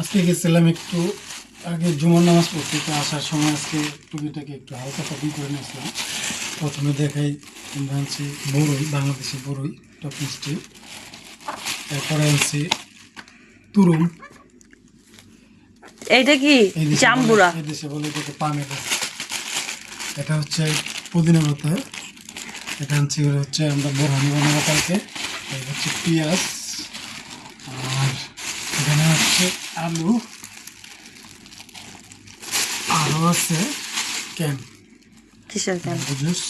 আজকে গেছিলাম একটু আগে জুমার নামাজ পড়তে, তো আসার সময় আজকে টুপিটাকে একটু হালকা শপিং করে নিয়েছিলাম। প্রথমে দেখাই আমরা আনছি বড়ই, বাংলাদেশি বড়ই টপ মিষ্টি। এরপরে আনছি তুরুম, এইটা কি জাম্বুরা? এই দেশে বলে এটাকে পামের। এটা হচ্ছে পুদিনা পাতা। এটা আনছি হচ্ছে আমরা বোরহানি বানাবো কালকে। এই হচ্ছে পেঁয়াজ, আর এখানে হচ্ছে আলু, আরও আছে ক্যান কিসের কেন? জুস।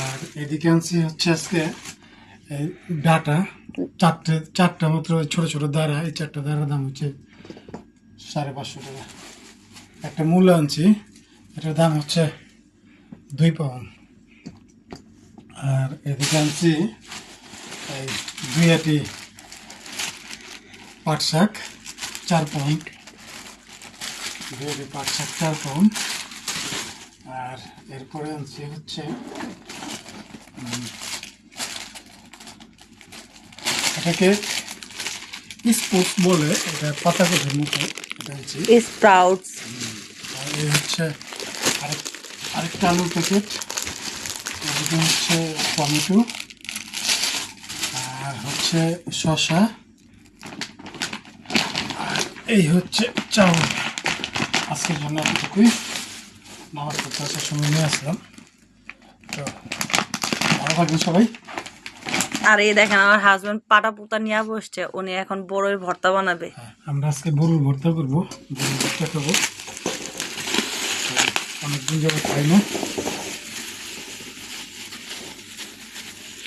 আর এদিকে আনছি হচ্ছে আজকে এই ডাটা, চারটা মাত্র ছোট ছোট দাঁড়া। এই চারটা দাঁড়ার দাম হচ্ছে 550 টাকা। একটা মূলা আনছি, এটার দাম হচ্ছে 2 পাউন্ড। আর এদিকে আনছি এই 2 আটি পাট শাক 4 পাউন্ড। 2 আটি পাট শাক 4 পাউন্ড। আর এরপরে আনছি হচ্ছে এটাকে স্পোর্টস বলে, এটা পাতাকপির মতো। এটা হচ্ছে স্প্রাউটস। আর এই হচ্ছে আরেকটা আলুর প্যাকেট। এদিকে হচ্ছে টমেটো, আর হচ্ছে শসা, আর এই হচ্ছে চাউল। আজকের জন্য এতটুকুই। নামাজ পড়তে আসার সময় নিয়ে আসলাম। তো ভালো থাকবেন সবাই। আর এই দেখেন আমার হাজবেন্ড পাটা পুতা নিয়ে বসছে, উনি এখন বড়ই ভর্তা বানাবে। আমরা আজকে গরুর ভর্তা করবো, গরুর ভর্তা খাবো। অনেকদিন যাবো খাই না।